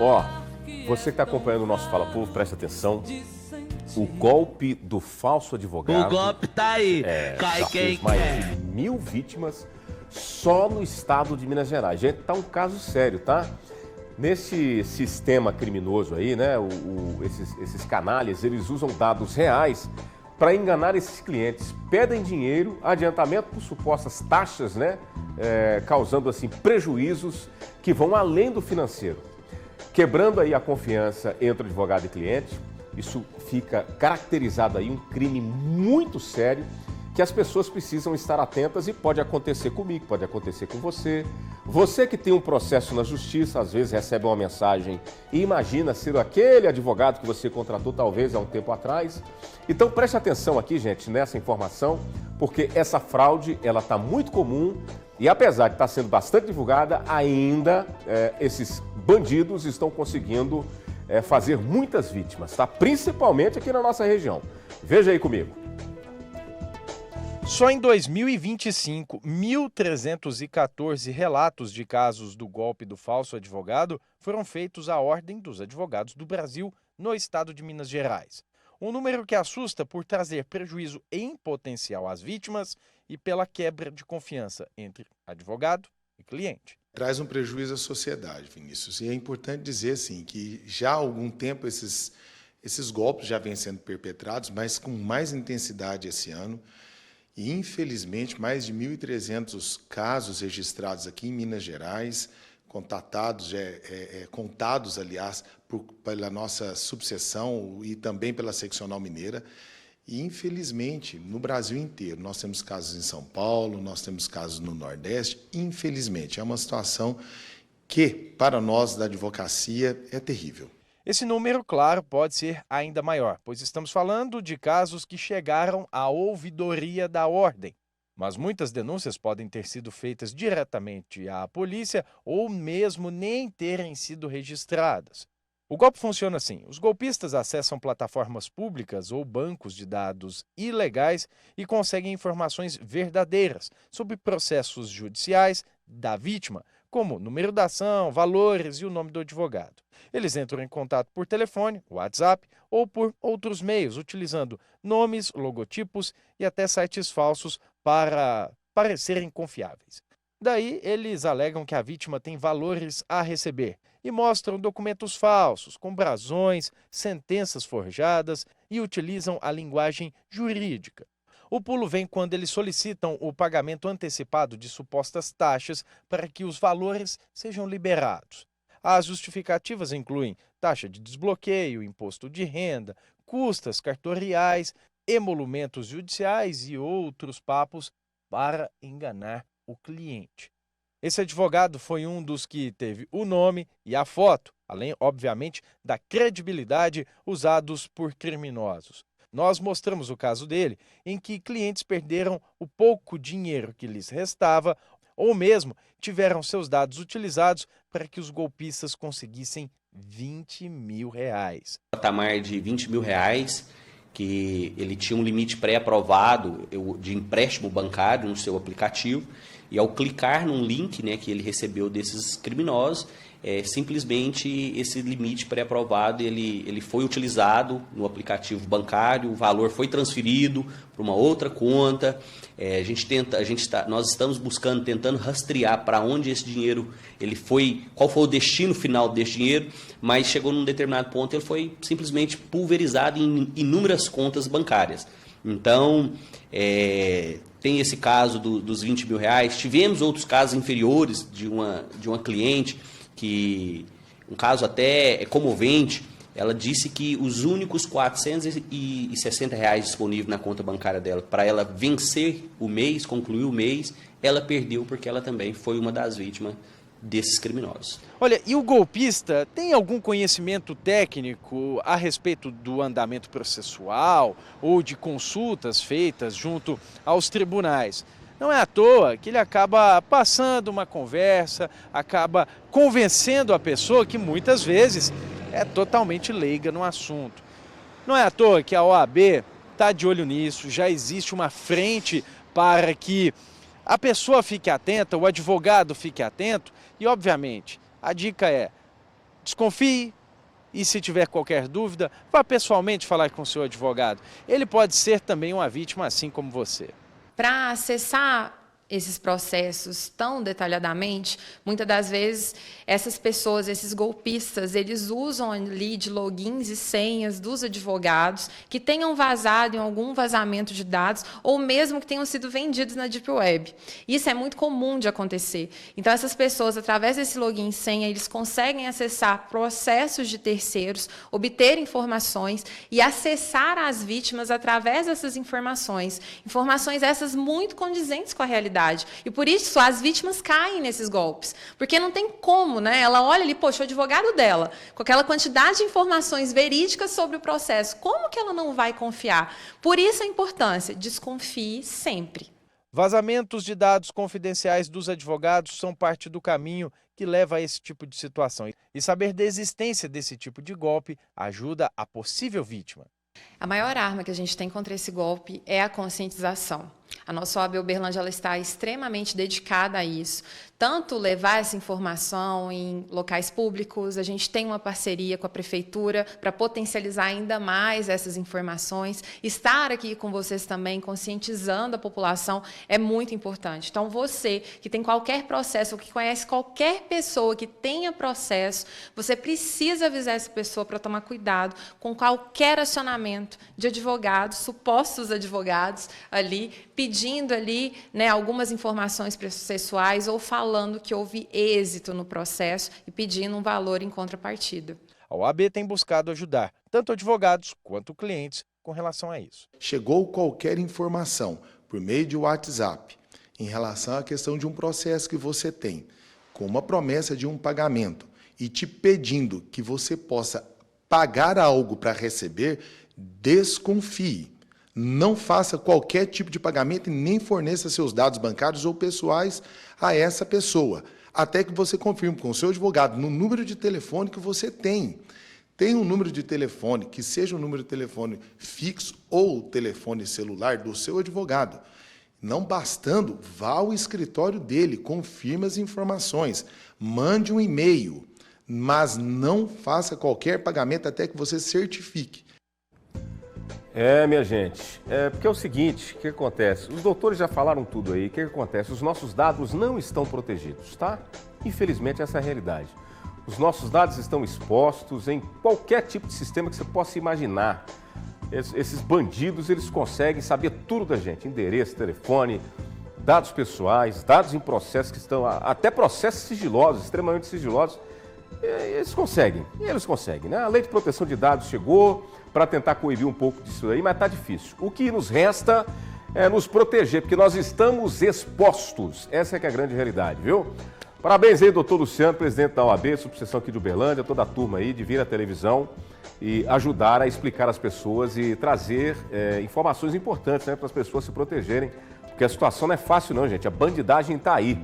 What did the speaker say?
Ó, você que está acompanhando o nosso Fala Povo, presta atenção. O golpe do falso advogado. O golpe tá aí. Cai Já quem fez mais quer. de 1.000 vítimas só no estado de Minas Gerais. Gente, tá um caso sério, tá? Nesse sistema criminoso aí, né? Esses canalhas, eles usam dados reais para enganar esses clientes. Pedem dinheiro, adiantamento por supostas taxas, né? Causando assim prejuízos que vão além do financeiro. Quebrando aí a confiança entre advogado e cliente, isso fica caracterizado aí um crime muito sério que as pessoas precisam estar atentas e pode acontecer comigo, pode acontecer com você. Você que tem um processo na justiça, às vezes recebe uma mensagem e imagina ser aquele advogado que você contratou talvez há um tempo atrás. Então preste atenção aqui, gente, nessa informação, porque essa fraude ela está muito comum e apesar de estar sendo bastante divulgada, ainda esses bandidos estão conseguindo fazer muitas vítimas, tá? Principalmente aqui na nossa região. Veja aí comigo. Só em 2025, 1.314 relatos de casos do golpe do falso advogado foram feitos à Ordem dos Advogados do Brasil no estado de Minas Gerais. Um número que assusta por trazer prejuízo em potencial às vítimas e pela quebra de confiança entre advogado e cliente. Traz um prejuízo à sociedade, Vinícius. E é importante dizer assim, que já há algum tempo esses golpes já vêm sendo perpetrados, mas com mais intensidade esse ano. E, infelizmente, mais de 1.300 casos registrados aqui em Minas Gerais, contados, aliás, pela nossa subseção e também pela seccional mineira. E, infelizmente, no Brasil inteiro, nós temos casos em São Paulo, nós temos casos no Nordeste. Infelizmente, é uma situação que, para nós da advocacia, é terrível. Esse número, claro, pode ser ainda maior, pois estamos falando de casos que chegaram à ouvidoria da ordem. Mas muitas denúncias podem ter sido feitas diretamente à polícia ou mesmo nem terem sido registradas. O golpe funciona assim: os golpistas acessam plataformas públicas ou bancos de dados ilegais e conseguem informações verdadeiras sobre processos judiciais da vítima, como número da ação, valores e o nome do advogado. Eles entram em contato por telefone, WhatsApp ou por outros meios, utilizando nomes, logotipos e até sites falsos para parecerem confiáveis. Daí, eles alegam que a vítima tem valores a receber e mostram documentos falsos, com brasões, sentenças forjadas e utilizam a linguagem jurídica. O pulo vem quando eles solicitam o pagamento antecipado de supostas taxas para que os valores sejam liberados. As justificativas incluem taxa de desbloqueio, imposto de renda, custas cartoriais, emolumentos judiciais e outros papos para enganar o cliente. Esse advogado foi um dos que teve o nome e a foto, além, obviamente, da credibilidade usados por criminosos. Nós mostramos o caso dele, em que clientes perderam o pouco dinheiro que lhes restava ou mesmo tiveram seus dados utilizados para que os golpistas conseguissem R$20 mil. Patamar de R$20 mil, que ele tinha um limite pré-aprovado de empréstimo bancário no seu aplicativo, e ao clicar num link, né, que ele recebeu desses criminosos, simplesmente esse limite pré-aprovado ele foi utilizado no aplicativo bancário, o valor foi transferido para uma outra conta. Nós estamos tentando rastrear para onde esse dinheiro ele foi, qual foi o destino final desse dinheiro, mas chegou num determinado ponto ele foi simplesmente pulverizado em inúmeras contas bancárias. Então, tem esse caso dos R$20 mil. Tivemos outros casos inferiores de uma cliente, que um caso até comovente. Ela disse que os únicos R$460 disponíveis na conta bancária dela para ela vencer o mês, concluir o mês, ela perdeu porque ela também foi uma das vítimas desses criminosos. Olha, e o golpista tem algum conhecimento técnico a respeito do andamento processual ou de consultas feitas junto aos tribunais? Não é à toa que ele acaba passando uma conversa, acaba convencendo a pessoa que muitas vezes é totalmente leiga no assunto. Não é à toa que a OAB está de olho nisso, já existe uma frente para que a pessoa fique atenta, o advogado fique atento e, obviamente, a dica é: Desconfie e, se tiver qualquer dúvida, vá pessoalmente falar com o seu advogado. Ele pode ser também uma vítima assim como você. Para acessar esses processos tão detalhadamente, muitas das vezes essas pessoas, esses golpistas, eles usam ali de logins e senhas dos advogados que tenham vazado em algum vazamento de dados ou mesmo que tenham sido vendidos na Deep Web. Isso é muito comum de acontecer. Então, essas pessoas, através desse login e senha, eles conseguem acessar processos de terceiros, obter informações e acessar as vítimas através dessas informações. Informações essas muito condizentes com a realidade. E por isso as vítimas caem nesses golpes. Porque não tem como, né? Ela olha ali, poxa, o advogado dela, com aquela quantidade de informações verídicas sobre o processo, como que ela não vai confiar? Por isso a importância, desconfie sempre. Vazamentos de dados confidenciais dos advogados são parte do caminho que leva a esse tipo de situação. E saber da existência desse tipo de golpe ajuda a possível vítima. A maior arma que a gente tem contra esse golpe é a conscientização. A nossa OAB Uberlândia ela está extremamente dedicada a isso. Tanto levar essa informação em locais públicos, a gente tem uma parceria com a Prefeitura para potencializar ainda mais essas informações. Estar aqui com vocês também, conscientizando a população, é muito importante. Então, você que tem qualquer processo, ou que conhece qualquer pessoa que tenha processo, você precisa avisar essa pessoa para tomar cuidado com qualquer acionamento de advogados, supostos advogados ali, pedindo ali, né, algumas informações processuais ou falando que houve êxito no processo e pedindo um valor em contrapartida. A OAB tem buscado ajudar tanto advogados quanto clientes com relação a isso. Chegou qualquer informação por meio de WhatsApp em relação à questão de um processo que você tem, com uma promessa de um pagamento e te pedindo que você possa pagar algo para receber, desconfie. Não faça qualquer tipo de pagamento e nem forneça seus dados bancários ou pessoais a essa pessoa, até que você confirme com o seu advogado no número de telefone que você tem. Tem um número de telefone, que seja um número de telefone fixo ou telefone celular do seu advogado. Não bastando, vá ao escritório dele, confirme as informações, mande um e-mail, mas não faça qualquer pagamento até que você certifique. Minha gente, porque é o seguinte, o que acontece? Os doutores já falaram tudo aí, o que acontece? Os nossos dados não estão protegidos, tá? Infelizmente, essa é a realidade. Os nossos dados estão expostos em qualquer tipo de sistema que você possa imaginar. Esses bandidos, eles conseguem saber tudo da gente, endereço, telefone, dados pessoais, dados em processos que estão, até processos sigilosos, extremamente sigilosos, eles conseguem, né? A Lei de Proteção de Dados chegou para tentar coibir um pouco disso aí, mas está difícil. O que nos resta é nos proteger, porque nós estamos expostos. Essa é que é a grande realidade, viu? Parabéns aí, doutor Luciano, presidente da OAB, subseção aqui de Uberlândia, toda a turma aí de vir à televisão e ajudar a explicar às pessoas e trazer informações importantes, né, para as pessoas se protegerem, porque a situação não é fácil não, gente, a bandidagem está aí.